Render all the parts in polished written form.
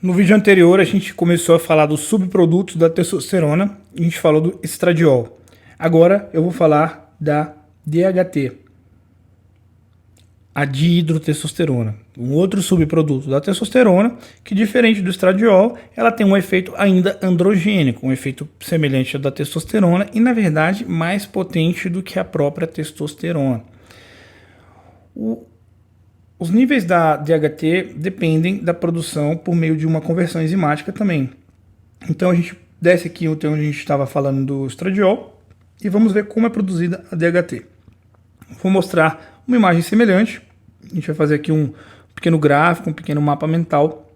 No vídeo anterior a gente começou a falar dos subprodutos da testosterona, a gente falou do estradiol. Agora eu vou falar da DHT, a dihidrotestosterona, um outro subproduto da testosterona que, diferente do estradiol, ela tem um efeito ainda androgênico, um efeito semelhante ao da testosterona e, na verdade, mais potente do que a própria testosterona. Os níveis da DHT dependem da produção por meio de uma conversão enzimática também. Então a gente desce aqui onde a gente estava falando do estradiol e vamos ver como é produzida a DHT. Vou mostrar uma imagem semelhante. A gente vai fazer aqui um pequeno gráfico, um pequeno mapa mental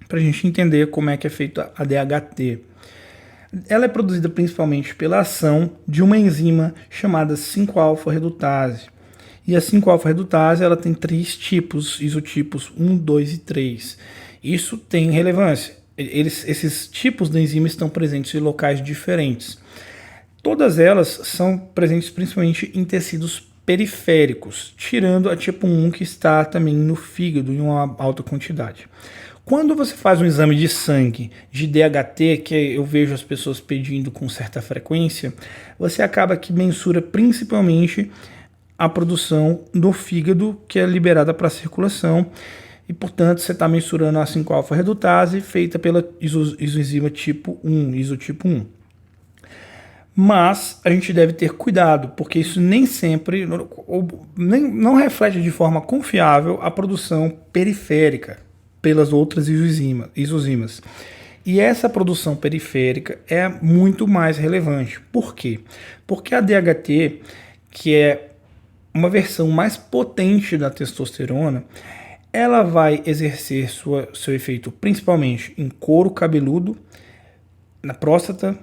para a gente entender como é que é feita a DHT. Ela é produzida principalmente pela ação de uma enzima chamada 5-alfa-redutase. E a 5-alfa-redutase ela tem 3 tipos, isotipos 1, 2 e 3. Isso tem relevância. Esses tipos de enzima estão presentes em locais diferentes. Todas elas são presentes principalmente em tecidos periféricos, tirando a tipo 1 que está também no fígado em uma alta quantidade. Quando você faz um exame de sangue de DHT, que eu vejo as pessoas pedindo com certa frequência, você acaba que mensura principalmente a produção do fígado, que é liberada para a circulação, e portanto você está mensurando a 5-alfa-redutase feita pela isoenzima tipo 1, isotipo 1. Mas a gente deve ter cuidado, porque isso nem sempre, não reflete de forma confiável a produção periférica pelas outras isozimas. E essa produção periférica é muito mais relevante. Por quê? Porque a DHT, que é uma versão mais potente da testosterona, ela vai exercer seu efeito principalmente em couro cabeludo, na próstata,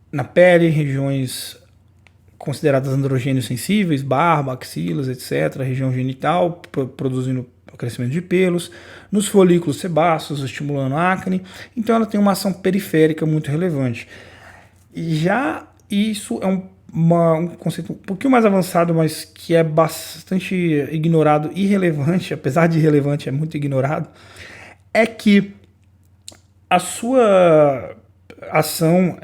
na pele, regiões consideradas androgênios sensíveis, barba, axilas, etc., região genital, produzindo o crescimento de pelos, nos folículos sebáceos, estimulando a acne. Então ela tem uma ação periférica muito relevante. E já isso é um conceito um pouquinho mais avançado, mas que é bastante ignorado e irrelevante, apesar de irrelevante, é muito ignorado, é que a sua ação,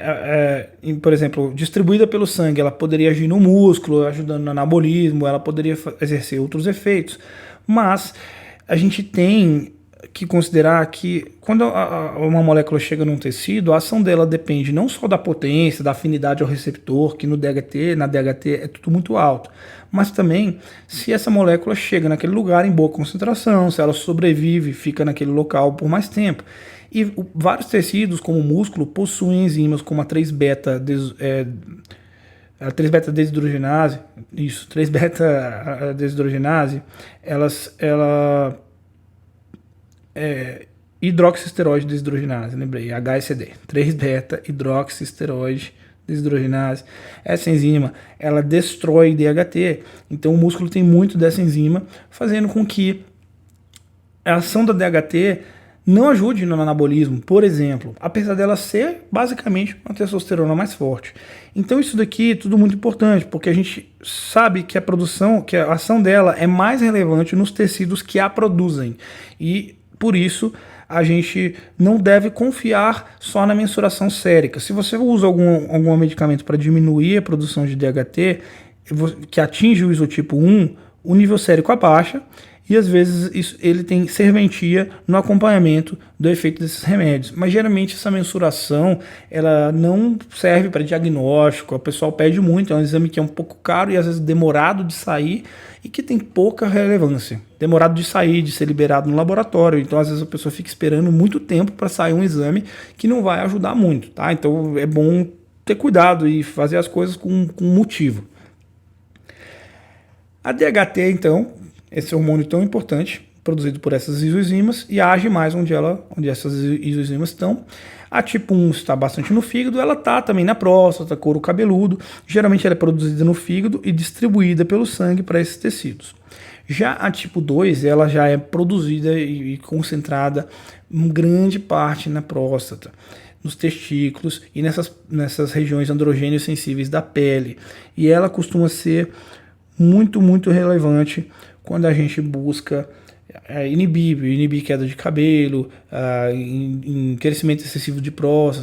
por exemplo, distribuída pelo sangue, ela poderia agir no músculo, ajudando no anabolismo, ela poderia exercer outros efeitos, mas a gente tem que considerar que quando uma molécula chega num tecido, a ação dela depende não só da potência, da afinidade ao receptor, que na DHT é tudo muito alto, mas também se essa molécula chega naquele lugar em boa concentração, se ela sobrevive, fica naquele local por mais tempo. E vários tecidos, como o músculo, possuem enzimas como a 3-beta desidrogenase, isso, 3-beta desidrogenase, hidroxisteroide desidrogenase, lembrei, HSD, 3-beta hidroxisteroide desidrogenase. Essa enzima, ela destrói DHT, então o músculo tem muito dessa enzima, fazendo com que a ação da DHT não ajude no anabolismo, por exemplo, apesar dela ser basicamente uma testosterona mais forte. Então isso daqui é tudo muito importante, porque a gente sabe que que a ação dela é mais relevante nos tecidos que a produzem. E por isso a gente não deve confiar só na mensuração sérica. Se você usa algum medicamento para diminuir a produção de DHT, que atinge o isotipo 1, o nível sérico abaixa, e às vezes ele tem serventia no acompanhamento do efeito desses remédios. Mas geralmente essa mensuração ela não serve para diagnóstico, o pessoal pede muito, é um exame que é um pouco caro e às vezes demorado de sair e que tem pouca relevância. Demorado de sair, de ser liberado no laboratório, então às vezes a pessoa fica esperando muito tempo para sair um exame que não vai ajudar muito, tá? Então é bom ter cuidado e fazer as coisas com motivo. A DHT, então, esse hormônio tão importante, produzido por essas isoenzimas, e age mais onde essas isoenzimas estão. A tipo 1 está bastante no fígado, ela está também na próstata, couro cabeludo. Geralmente ela é produzida no fígado e distribuída pelo sangue para esses tecidos. Já a tipo 2, ela já é produzida e concentrada em grande parte na próstata, nos testículos e nessas regiões androgênios sensíveis da pele. E ela costuma ser muito, muito relevante quando a gente busca inibir queda de cabelo, em crescimento excessivo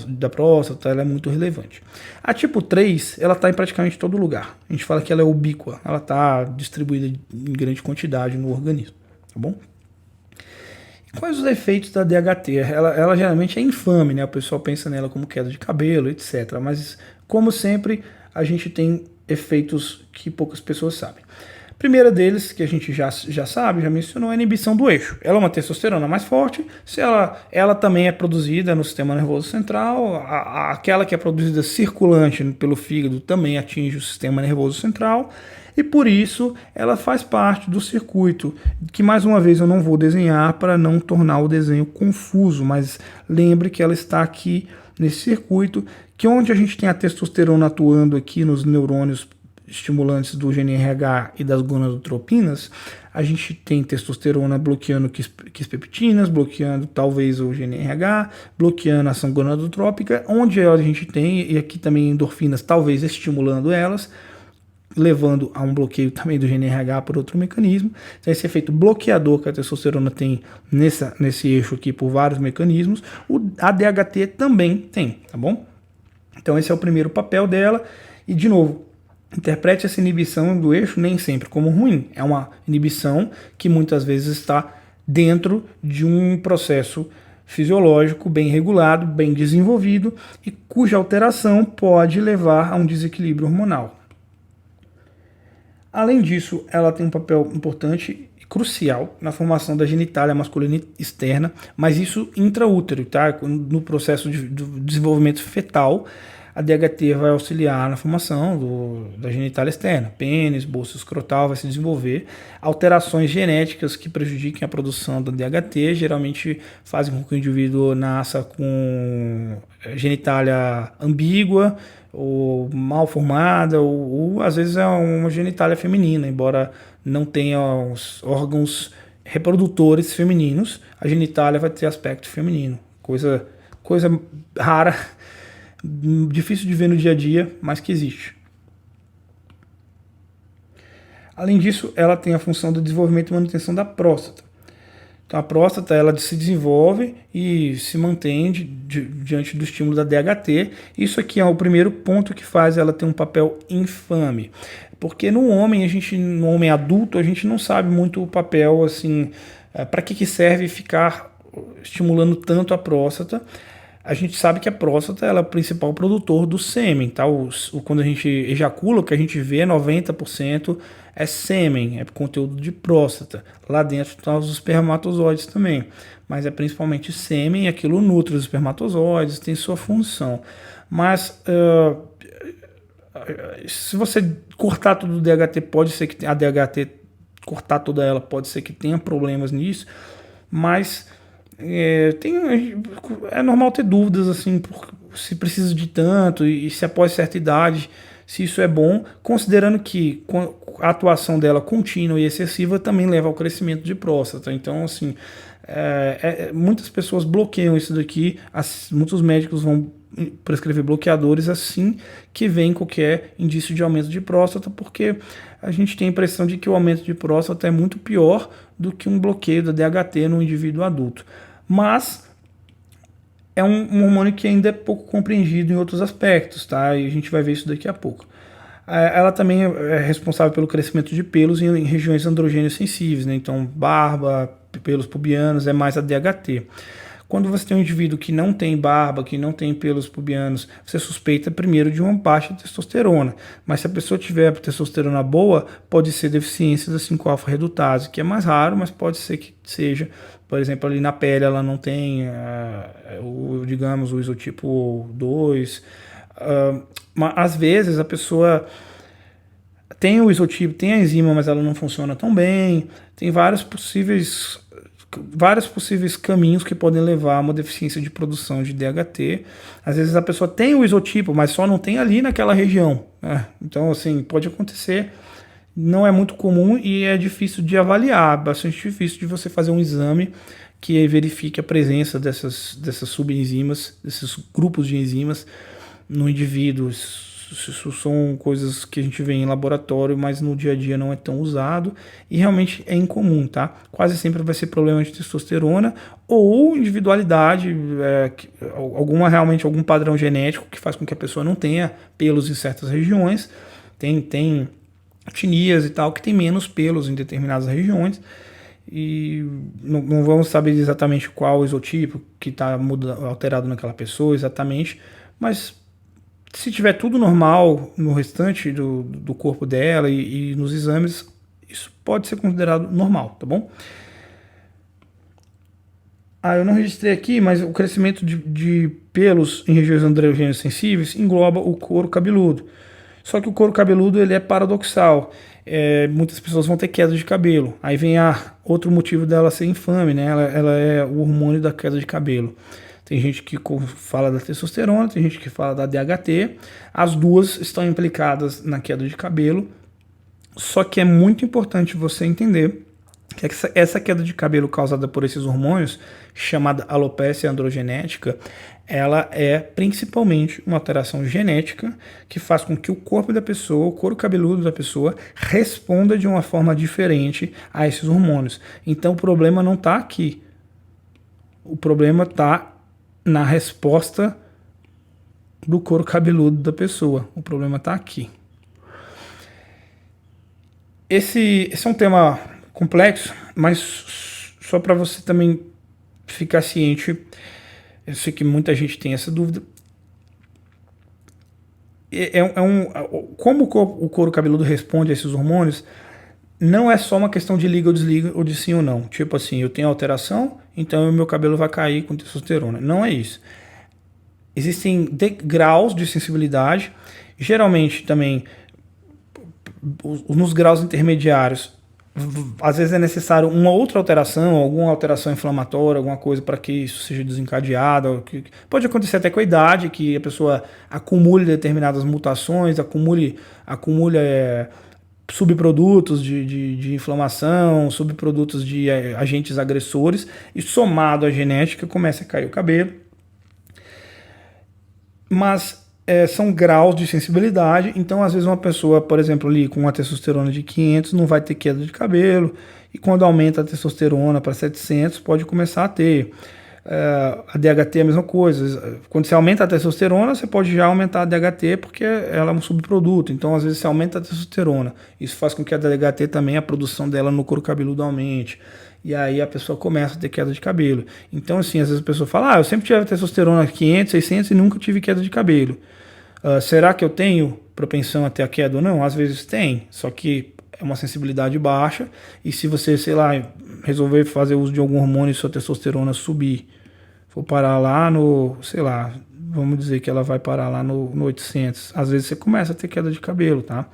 da próstata, ela é muito relevante. A tipo 3, ela está em praticamente todo lugar. A gente fala que ela é ubíqua, ela está distribuída em grande quantidade no organismo, tá bom? Quais os efeitos da DHT? Ela geralmente é infame, né? O pessoal pensa nela como queda de cabelo, etc. Mas, como sempre, a gente tem efeitos que poucas pessoas sabem. Primeira deles, que a gente já sabe, já mencionou, é a inibição do eixo. Ela é uma testosterona mais forte, se ela também é produzida no sistema nervoso central, aquela que é produzida circulante pelo fígado também atinge o sistema nervoso central, e por isso ela faz parte do circuito, que mais uma vez eu não vou desenhar para não tornar o desenho confuso, mas lembre que ela está aqui nesse circuito, que onde a gente tem a testosterona atuando aqui nos neurônios estimulantes do GNRH e das gonadotropinas, a gente tem testosterona bloqueando quispeptinas, bloqueando talvez o GNRH, bloqueando a ação gonadotrópica, onde a gente tem, e aqui também endorfinas, talvez estimulando elas, levando a um bloqueio também do GNRH por outro mecanismo. Então esse efeito bloqueador que a testosterona tem nesse eixo aqui por vários mecanismos, a DHT também tem, tá bom? Então esse é o primeiro papel dela, e de novo, interprete essa inibição do eixo nem sempre como ruim. É uma inibição que muitas vezes está dentro de um processo fisiológico bem regulado, bem desenvolvido e cuja alteração pode levar a um desequilíbrio hormonal. Além disso, ela tem um papel importante e crucial na formação da genitália masculina externa, mas isso intraútero, tá? No processo do desenvolvimento fetal, a DHT vai auxiliar na formação da genitália externa. Pênis, bolsa escrotal vai se desenvolver. Alterações genéticas que prejudiquem a produção da DHT geralmente fazem com que o indivíduo nasça com genitália ambígua, ou mal formada, ou às vezes é uma genitália feminina, embora não tenha os órgãos reprodutores femininos, a genitália vai ter aspecto feminino. Coisa rara, difícil de ver no dia a dia, mas que existe. Além disso, ela tem a função do desenvolvimento e manutenção da próstata. Então a próstata ela se desenvolve e se mantém diante do estímulo da DHT. Isso aqui é o primeiro ponto que faz ela ter um papel infame. Porque no homem adulto, a gente não sabe muito o papel, assim, para que serve ficar estimulando tanto a próstata. A gente sabe que a próstata ela é o principal produtor do sêmen, tá? Quando a gente ejacula, o que a gente vê 90% é sêmen, é conteúdo de próstata. Lá dentro estão os espermatozoides também, mas é principalmente sêmen, e aquilo nutre os espermatozoides, tem sua função. Mas se você cortar tudo do DHT, pode ser que a DHT, cortar toda ela, pode ser que tenha problemas nisso, mas é normal ter dúvidas assim, se precisa de tanto e se após certa idade, se isso é bom, considerando que a atuação dela contínua e excessiva também leva ao crescimento de próstata. Então, assim, muitas pessoas bloqueiam isso daqui, muitos médicos vão prescrever bloqueadores assim que vem qualquer indício de aumento de próstata, porque a gente tem a impressão de que o aumento de próstata é muito pior do que um bloqueio da DHT no indivíduo adulto. Mas é um hormônio que ainda é pouco compreendido em outros aspectos, tá? E a gente vai ver isso daqui a pouco. Ela também é responsável pelo crescimento de pelos em regiões androgênios sensíveis, né? Então barba, pelos pubianos, é mais a DHT. Quando você tem um indivíduo que não tem barba, que não tem pelos pubianos, você suspeita primeiro de uma baixa testosterona. Mas se a pessoa tiver testosterona boa, pode ser deficiência da 5-alfa-redutase, que é mais raro, mas pode ser que seja. Por exemplo, ali na pele ela não tem, digamos, o isotipo 2. Mas às vezes a pessoa tem o isotipo, tem a enzima, mas ela não funciona tão bem. Tem vários possíveis caminhos que podem levar a uma deficiência de produção de DHT. Às vezes a pessoa tem o isotipo, mas só não tem ali naquela região, né? Então, assim, pode acontecer, não é muito comum e é difícil de avaliar, bastante difícil de você fazer um exame que verifique a presença dessas subenzimas, desses grupos de enzimas no indivíduo. isso são coisas que a gente vê em laboratório, mas no dia a dia não é tão usado e realmente é incomum, tá? Quase sempre vai ser problema de testosterona ou individualidade, realmente algum padrão genético que faz com que a pessoa não tenha pelos em certas regiões. Tem etnias e tal que tem menos pelos em determinadas regiões. E não vamos saber exatamente qual isotipo que está alterado naquela pessoa exatamente, mas se tiver tudo normal no restante do corpo dela e nos exames, isso pode ser considerado normal, tá bom? Eu não registrei aqui, mas o crescimento de pelos em regiões androgênicas sensíveis engloba o couro cabeludo. Só que o couro cabeludo ele é paradoxal. Muitas pessoas vão ter queda de cabelo. Aí vem outro motivo dela ser infame, né? Ela é o hormônio da queda de cabelo. Tem gente que fala da testosterona, tem gente que fala da DHT. As duas estão implicadas na queda de cabelo. Só que é muito importante você entender que essa queda de cabelo causada por esses hormônios, chamada alopecia androgenética, ela é principalmente uma alteração genética que faz com que o corpo da pessoa, o couro cabeludo da pessoa, responda de uma forma diferente a esses hormônios. Então o problema não está aqui. O problema está na resposta do couro cabeludo da pessoa. O problema está aqui. Esse é um tema complexo, mas só para você também ficar ciente, eu sei que muita gente tem essa dúvida. Como o couro cabeludo responde a esses hormônios, não é só uma questão de liga ou desliga, ou de sim ou não. Tipo assim, eu tenho alteração, então o meu cabelo vai cair com testosterona. Não é isso. Existem graus de sensibilidade, geralmente também nos graus intermediários. Às vezes é necessário uma outra alteração, alguma alteração inflamatória, alguma coisa para que isso seja desencadeado. Pode acontecer até com a idade, que a pessoa acumule determinadas mutações, acumule subprodutos de inflamação, subprodutos de agentes agressores, e somado à genética começa a cair o cabelo. Mas são graus de sensibilidade, então às vezes uma pessoa, por exemplo, ali com uma testosterona de 500 não vai ter queda de cabelo, e quando aumenta a testosterona para 700 pode começar a ter. A DHT é a mesma coisa, quando você aumenta a testosterona você pode já aumentar a DHT porque ela é um subproduto, então às vezes você aumenta a testosterona, isso faz com que a DHT também, a produção dela no couro cabeludo aumente. E aí a pessoa começa a ter queda de cabelo. Então assim, às vezes a pessoa fala, eu sempre tive testosterona 500, 600 e nunca tive queda de cabelo. Será que eu tenho propensão a ter a queda ou não? Às vezes tem, só que é uma sensibilidade baixa, e se você, sei lá, resolver fazer uso de algum hormônio e sua testosterona subir, for parar lá no, sei lá, vamos dizer que ela vai parar lá no 800, às vezes você começa a ter queda de cabelo, tá?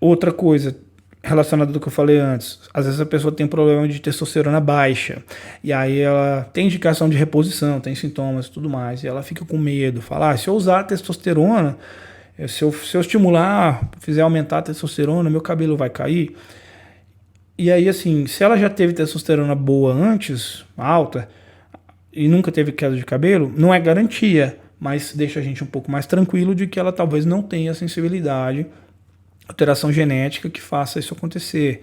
Outra coisa relacionada do que eu falei antes, às vezes a pessoa tem problema de testosterona baixa, e aí ela tem indicação de reposição, tem sintomas e tudo mais, e ela fica com medo, fala, se eu usar testosterona, se eu estimular, fizer aumentar a testosterona, meu cabelo vai cair. E aí assim, se ela já teve testosterona boa antes, alta, e nunca teve queda de cabelo, não é garantia, mas deixa a gente um pouco mais tranquilo de que ela talvez não tenha sensibilidade, alteração genética que faça isso acontecer.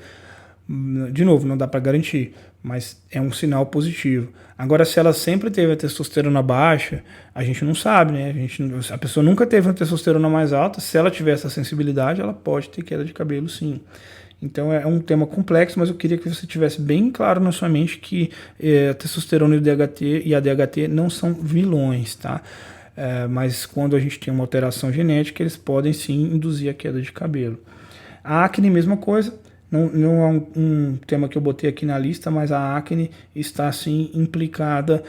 De novo, não dá para garantir, mas é um sinal positivo. Agora, se ela sempre teve a testosterona baixa, a gente não sabe, né? A pessoa nunca teve uma testosterona mais alta, se ela tiver essa sensibilidade, ela pode ter queda de cabelo, sim. Então é um tema complexo, mas eu queria que você tivesse bem claro na sua mente que a testosterona e a DHT não são vilões, tá? Mas quando a gente tem uma alteração genética, eles podem sim induzir a queda de cabelo. A acne, mesma coisa, não é um tema que eu botei aqui na lista, mas a acne está sim implicada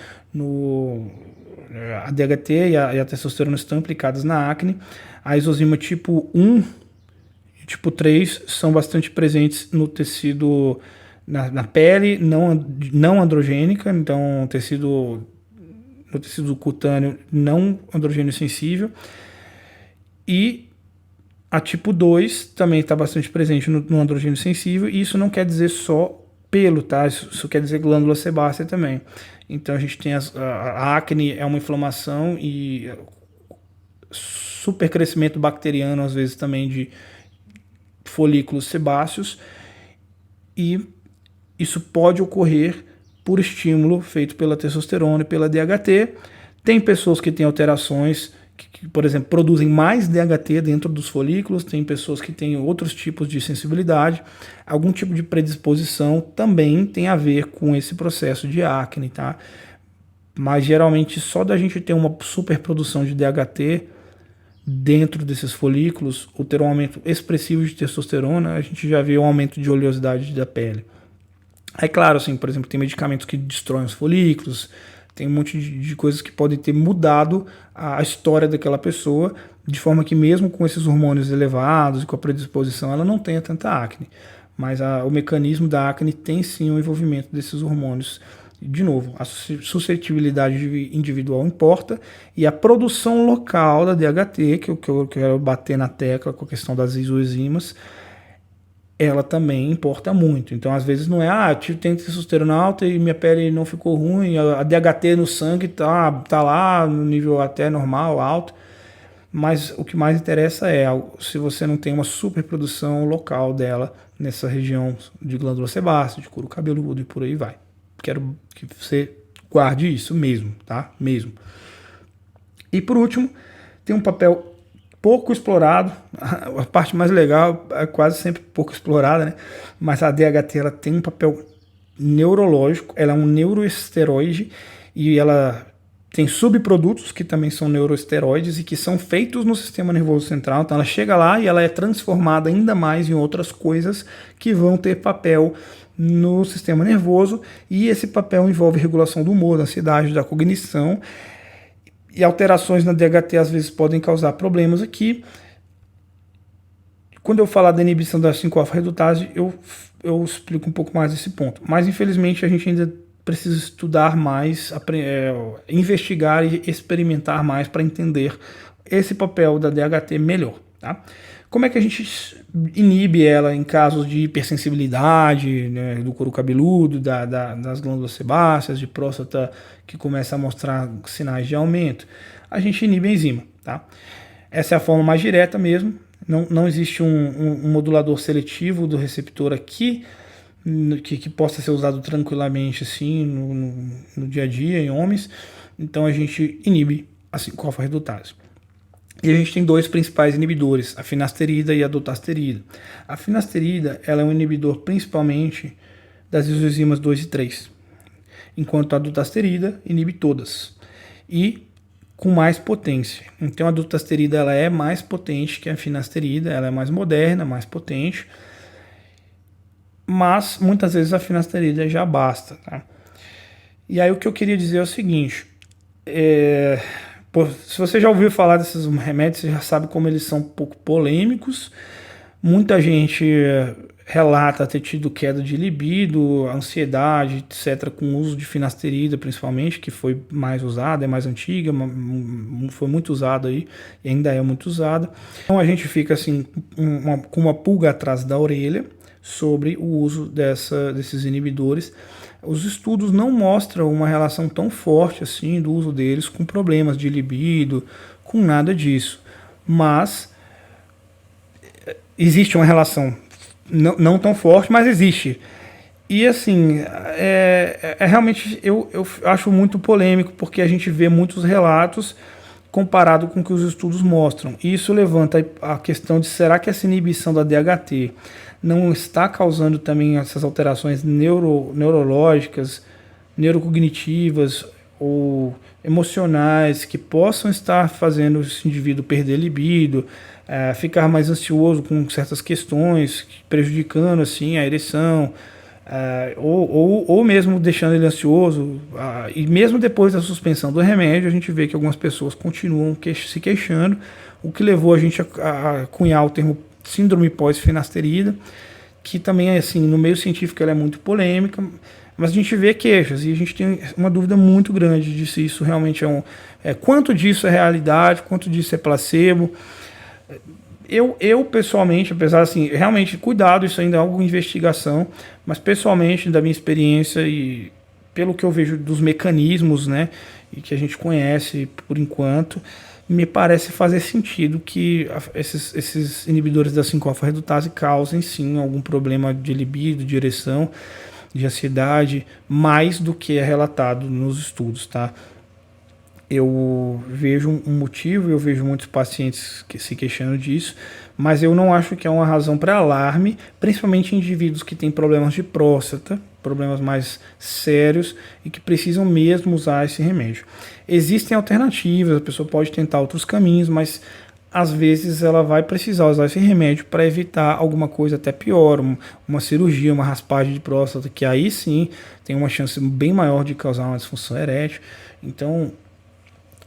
a DHT e a testosterona estão implicadas na acne. A isozima tipo 1 e tipo 3 são bastante presentes no tecido, na pele não androgênica, então no tecido cutâneo não androgênio sensível, e a tipo 2 também está bastante presente no androgênio sensível, e isso não quer dizer só pelo, tá? Isso quer dizer glândula sebácea também. Então a gente tem a acne é uma inflamação e supercrescimento bacteriano, às vezes também de folículos sebáceos, e isso pode ocorrer por estímulo feito pela testosterona e pela DHT. Tem pessoas que têm alterações que, por exemplo, produzem mais DHT dentro dos folículos, tem pessoas que têm outros tipos de sensibilidade. Algum tipo de predisposição também tem a ver com esse processo de acne, tá? Mas geralmente só da gente ter uma superprodução de DHT dentro desses folículos, ou ter um aumento expressivo de testosterona, a gente já vê um aumento de oleosidade da pele. É claro, assim, por exemplo, tem medicamentos que destroem os folículos, tem um monte de coisas que podem ter mudado a história daquela pessoa, de forma que mesmo com esses hormônios elevados e com a predisposição, ela não tenha tanta acne. Mas o mecanismo da acne tem sim o envolvimento desses hormônios. De novo, a suscetibilidade individual importa, e a produção local da DHT, que eu quero bater na tecla com a questão das isoenzimas, ela também importa muito. Então, às vezes não é, eu tenho testosterona alta e minha pele não ficou ruim, a DHT no sangue tá lá no nível até normal, alto, mas o que mais interessa é se você não tem uma superprodução local dela nessa região de glândula sebácea, de couro cabeludo e por aí vai. Quero que você guarde isso mesmo, tá? Mesmo. E por último, tem um papel pouco explorado, a parte mais legal é quase sempre pouco explorada, né? Mas a DHT ela tem um papel neurológico, ela é um neuroesteroide e ela tem subprodutos que também são neuroesteroides e que são feitos no sistema nervoso central. Então ela chega lá e ela é transformada ainda mais em outras coisas que vão ter papel no sistema nervoso, e esse papel envolve regulação do humor, da ansiedade, da cognição, e alterações na DHT às vezes podem causar problemas aqui. Quando eu falar da inibição da 5-alfa-redutase, eu explico um pouco mais esse ponto, mas infelizmente a gente ainda precisa estudar mais, investigar e experimentar mais para entender esse papel da DHT melhor, tá? Como é que a gente inibe ela em casos de hipersensibilidade, né, do couro cabeludo, das glândulas sebáceas, de próstata que começa a mostrar sinais de aumento? A gente inibe a enzima, tá? Essa é a forma mais direta mesmo. Não existe um modulador seletivo do receptor aqui que possa ser usado tranquilamente assim no dia a dia em homens. Então a gente inibe a 5-alfa-redutase. E a gente tem dois principais inibidores, a finasterida e a dutasterida. A finasterida ela é um inibidor principalmente das isoenzimas 2 e 3, enquanto a dutasterida inibe todas, e com mais potência. Então a dutasterida ela é mais potente que a finasterida, ela é mais moderna, mais potente, mas muitas vezes a finasterida já basta. Tá? E aí o que eu queria dizer é o seguinte, se você já ouviu falar desses remédios, você já sabe como eles são um pouco polêmicos. Muita gente relata ter tido queda de libido, ansiedade, etc., com o uso de finasterida, principalmente, que foi mais usada, é mais antiga, foi muito usada aí, e ainda é muito usada. Então a gente fica assim, com uma pulga atrás da orelha sobre o uso desses inibidores. Os estudos não mostram uma relação tão forte assim do uso deles com problemas de libido, com nada disso. Mas existe uma relação não tão forte, mas existe. E assim, realmente eu acho muito polêmico, porque a gente vê muitos relatos comparado com o que os estudos mostram. E isso levanta a questão de será que essa inibição da DHT não está causando também essas alterações neurológicas, neurocognitivas ou emocionais que possam estar fazendo esse indivíduo perder libido, ficar mais ansioso com certas questões, prejudicando assim a ereção, ou mesmo deixando ele ansioso. E mesmo depois da suspensão do remédio, a gente vê que algumas pessoas continuam se queixando, o que levou a gente a cunhar o termo síndrome pós-finasterida, que também, assim, no meio científico ela é muito polêmica, mas a gente vê queixas e a gente tem uma dúvida muito grande de se isso realmente quanto disso é realidade, quanto disso é placebo. Eu pessoalmente, apesar assim, realmente, cuidado, isso ainda é algo de investigação, mas pessoalmente, da minha experiência, e pelo que eu vejo dos mecanismos, né, e que a gente conhece por enquanto, me parece fazer sentido que esses inibidores da 5-alfa-redutase causem sim algum problema de libido, de ereção, de ansiedade, mais do que é relatado nos estudos, tá? Eu vejo um motivo, eu vejo muitos pacientes que se queixando disso, mas eu não acho que é uma razão para alarme, principalmente em indivíduos que têm problemas de próstata, problemas mais sérios e que precisam mesmo usar esse remédio. Existem alternativas, a pessoa pode tentar outros caminhos, mas às vezes ela vai precisar usar esse remédio para evitar alguma coisa até pior, uma cirurgia, uma raspagem de próstata, que aí sim tem uma chance bem maior de causar uma disfunção erétil. Então,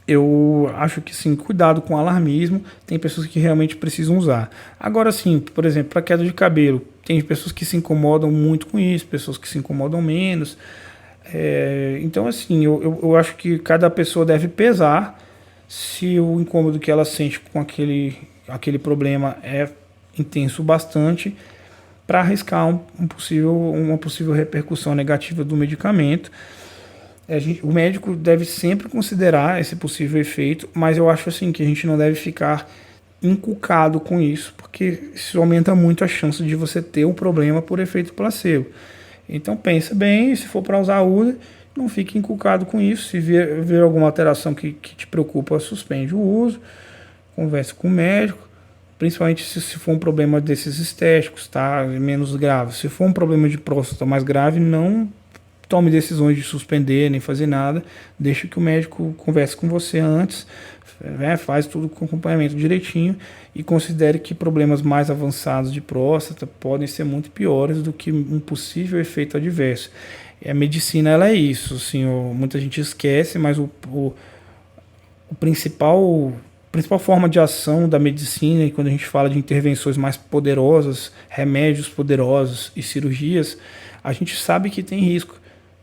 eu acho que sim, cuidado com o alarmismo, tem pessoas que realmente precisam usar. Agora sim, por exemplo, para queda de cabelo, tem pessoas que se incomodam muito com isso, pessoas que se incomodam menos. Então assim, eu acho que cada pessoa deve pesar se o incômodo que ela sente com aquele problema é intenso bastante para arriscar uma possível repercussão negativa do medicamento. O médico deve sempre considerar esse possível efeito, mas eu acho assim que a gente não deve ficar encucado com isso, porque isso aumenta muito a chance de você ter o problema por efeito placebo. Então pensa bem, se for para usar, usa, não fique encucado com isso. Se ver alguma alteração que te preocupa, suspende o uso, converse com o médico, principalmente se for um problema desses estéticos, tá? Menos grave. Se for um problema de próstata mais grave, não tome decisões de suspender, nem fazer nada, deixe que o médico converse com você antes, faz tudo com acompanhamento direitinho e considere que problemas mais avançados de próstata podem ser muito piores do que um possível efeito adverso. A medicina ela é isso, assim, muita gente esquece, mas o principal forma de ação da medicina, e quando a gente fala de intervenções mais poderosas, remédios poderosos e cirurgias, a gente sabe que tem risco.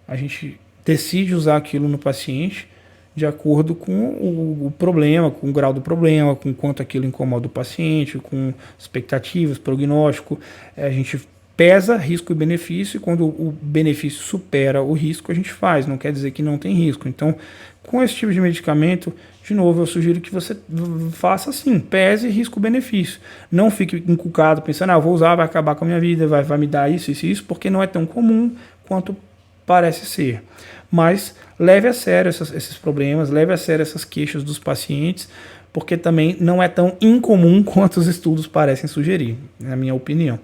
A gente decide usar aquilo no paciente de acordo com o problema, com o grau do problema, com quanto aquilo incomoda o paciente, com expectativas, prognóstico. A gente pesa risco e benefício, e quando o benefício supera o risco, a gente faz. Não quer dizer que não tem risco. Então, com esse tipo de medicamento, de novo, eu sugiro que você faça assim, pese risco-benefício. Não fique encucado pensando, vou usar, vai acabar com a minha vida, vai me dar isso, porque não é tão comum quanto parece ser. Mas leve a sério esses problemas, leve a sério essas queixas dos pacientes, porque também não é tão incomum quanto os estudos parecem sugerir, na minha opinião.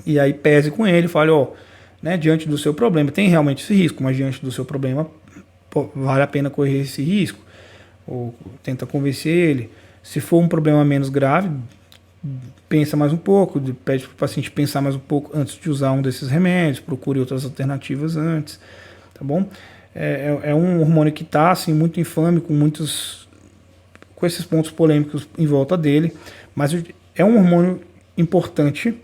E aí pese com ele, fale, diante do seu problema, tem realmente esse risco, mas diante do seu problema, vale a pena correr esse risco. Ou tenta convencer ele. Se for um problema menos grave, pensa mais um pouco, pede para o paciente pensar mais um pouco antes de usar um desses remédios, procure outras alternativas antes, tá bom? É um hormônio que está assim, muito infame, com esses pontos polêmicos em volta dele, mas é um hormônio importante,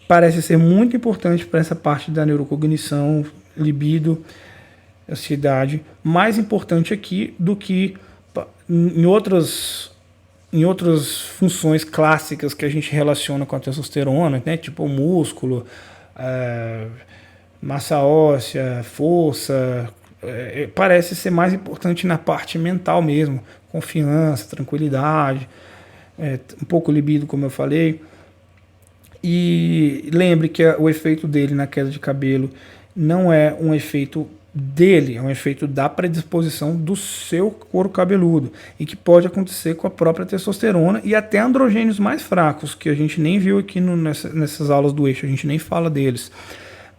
parece ser muito importante para essa parte da neurocognição, libido, ansiedade, mais importante aqui do que em outras funções clássicas que a gente relaciona com a testosterona, né? Tipo músculo, massa óssea, força, parece ser mais importante na parte mental mesmo, confiança, tranquilidade, um pouco libido, como eu falei. E lembre que o efeito dele na queda de cabelo não é um efeito dele, é um efeito da predisposição do seu couro cabeludo e que pode acontecer com a própria testosterona e até androgênios mais fracos, que a gente nem viu aqui nessas aulas do eixo, a gente nem fala deles,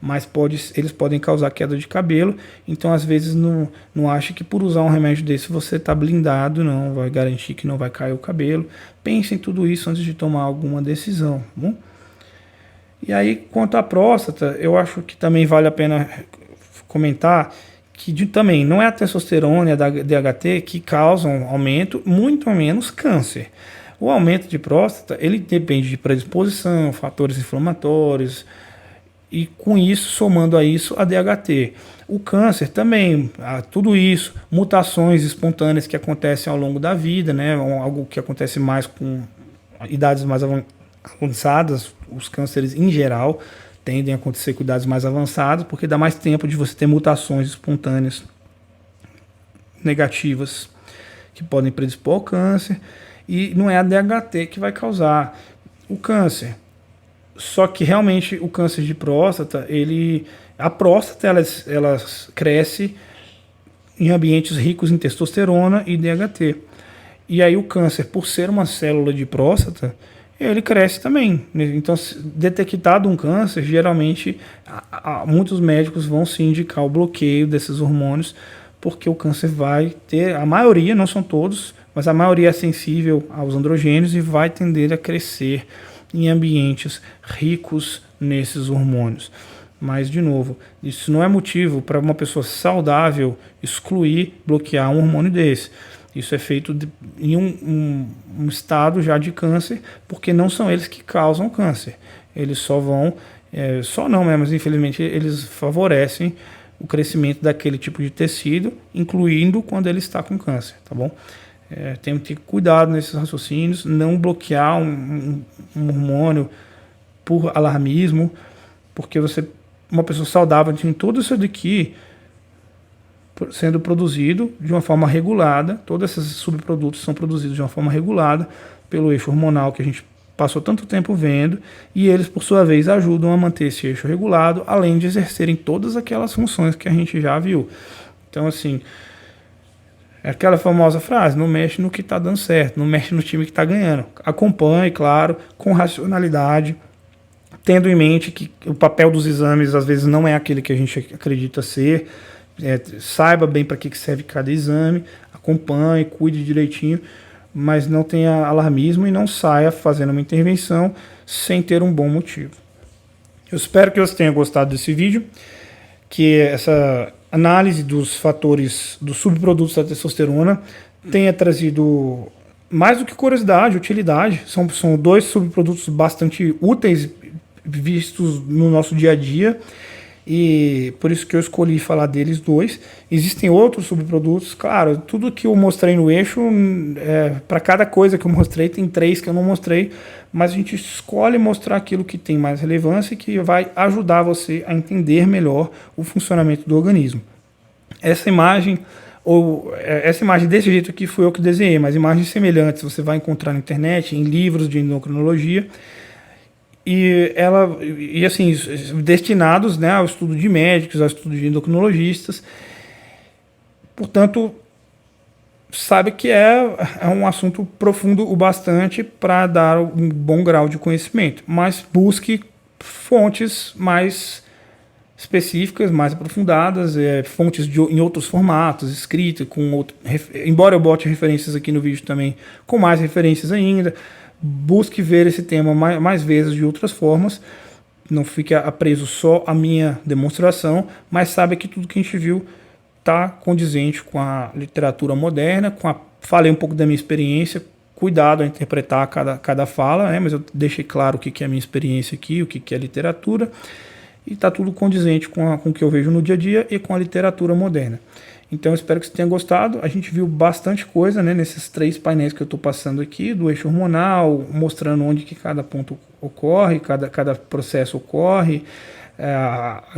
mas eles podem causar queda de cabelo. Então às vezes não acha que por usar um remédio desse você está blindado, não vai garantir que não vai cair o cabelo. Pense em tudo isso antes de tomar alguma decisão, tá bom? E aí, quanto à próstata, eu acho que também vale a pena comentar que também não é a testosterona e a DHT que causam aumento, muito menos câncer. O aumento de próstata, ele depende de predisposição, fatores inflamatórios, e com isso, somando a isso, a DHT. O câncer também, tudo isso, mutações espontâneas que acontecem ao longo da vida, né? Algo que acontece mais com idades mais avançadas, os cânceres em geral, tendem a acontecer com idades mais avançadas, porque dá mais tempo de você ter mutações espontâneas negativas que podem predispor ao câncer, e não é a DHT que vai causar o câncer. Só que realmente o câncer de próstata, a próstata ela cresce em ambientes ricos em testosterona e DHT. E aí o câncer, por ser uma célula de próstata, ele cresce também. Então, detectado um câncer, geralmente muitos médicos vão se indicar o bloqueio desses hormônios, porque o câncer vai ter, a maioria, não são todos, mas a maioria é sensível aos androgênios e vai tender a crescer em ambientes ricos nesses hormônios. Mas, de novo, isso não é motivo para uma pessoa saudável excluir, bloquear um hormônio desse. Isso é feito em um estado já de câncer, porque não são eles que causam câncer. Eles só vão, só não, mas infelizmente eles favorecem o crescimento daquele tipo de tecido, incluindo quando ele está com câncer, tá bom? Temos que ter cuidado nesses raciocínios, não bloquear um hormônio por alarmismo, porque uma pessoa saudável tem tudo isso daqui sendo produzido de uma forma regulada, todos esses subprodutos são produzidos de uma forma regulada pelo eixo hormonal que a gente passou tanto tempo vendo, e eles, por sua vez, ajudam a manter esse eixo regulado, além de exercerem todas aquelas funções que a gente já viu. Então, assim, é aquela famosa frase, não mexe no que está dando certo, não mexe no time que está ganhando. Acompanhe, claro, com racionalidade, tendo em mente que o papel dos exames, às vezes, não é aquele que a gente acredita ser. Saiba bem para que serve cada exame, acompanhe, cuide direitinho, mas não tenha alarmismo e não saia fazendo uma intervenção sem ter um bom motivo. Eu espero que você tenha gostado desse vídeo, que essa análise dos fatores, dos subprodutos da testosterona tenha trazido mais do que curiosidade, utilidade. São dois subprodutos bastante úteis, vistos no nosso dia a dia, e por isso que eu escolhi falar deles dois. Existem outros subprodutos, claro, tudo que eu mostrei no eixo, para cada coisa que eu mostrei, tem 3 que eu não mostrei, mas a gente escolhe mostrar aquilo que tem mais relevância e que vai ajudar você a entender melhor o funcionamento do organismo. Essa imagem desse jeito aqui fui eu que desenhei, mas imagens semelhantes você vai encontrar na internet, em livros de endocrinologia, e assim, destinados, né, ao estudo de médicos, ao estudo de endocrinologistas. Portanto, sabe que é um assunto profundo o bastante para dar um bom grau de conhecimento, mas busque fontes mais específicas, mais aprofundadas, fontes em outros formatos, escrita, embora eu bote referências aqui no vídeo também, com mais referências ainda. Busque ver esse tema mais vezes de outras formas, não fique preso só à minha demonstração, mas saiba que tudo que a gente viu está condizente com a literatura moderna, falei um pouco da minha experiência, cuidado a interpretar cada fala, né, mas eu deixei claro o que é a minha experiência aqui, o que é literatura, e está tudo condizente com o que eu vejo no dia a dia e com a literatura moderna. Então eu espero que você tenha gostado. A gente viu bastante coisa, né, nesses 3 painéis que eu estou passando aqui, do eixo hormonal, mostrando onde que cada ponto ocorre, cada processo ocorre.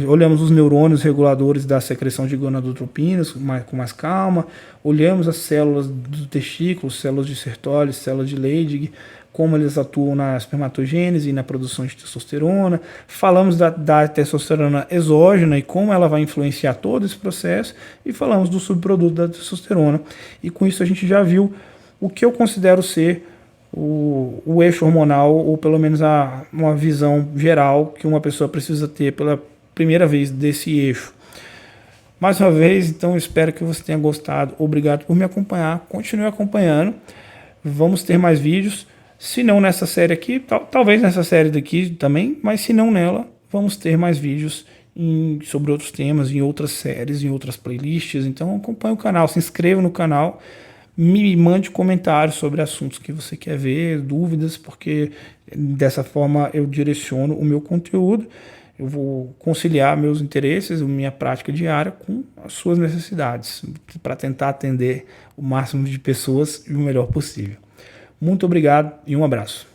Olhamos os neurônios reguladores da secreção de gonadotropinas com mais calma. Olhamos as células do testículo, células de Sertoli, células de Leydig, como eles atuam na espermatogênese e na produção de testosterona. Falamos da testosterona exógena e como ela vai influenciar todo esse processo, e falamos do subproduto da testosterona. E com isso a gente já viu o que eu considero ser o eixo hormonal, ou pelo menos uma visão geral que uma pessoa precisa ter pela primeira vez desse eixo. Mais uma vez, então, espero que você tenha gostado. Obrigado por me acompanhar. Continue acompanhando. Vamos ter mais vídeos. Se não nessa série aqui, talvez nessa série daqui também, mas se não nela, vamos ter mais vídeos sobre outros temas, em outras séries, em outras playlists. Então acompanhe o canal, se inscreva no canal, me mande comentários sobre assuntos que você quer ver, dúvidas, porque dessa forma eu direciono o meu conteúdo, eu vou conciliar meus interesses, minha prática diária com as suas necessidades, para tentar atender o máximo de pessoas e o melhor possível. Muito obrigado e um abraço.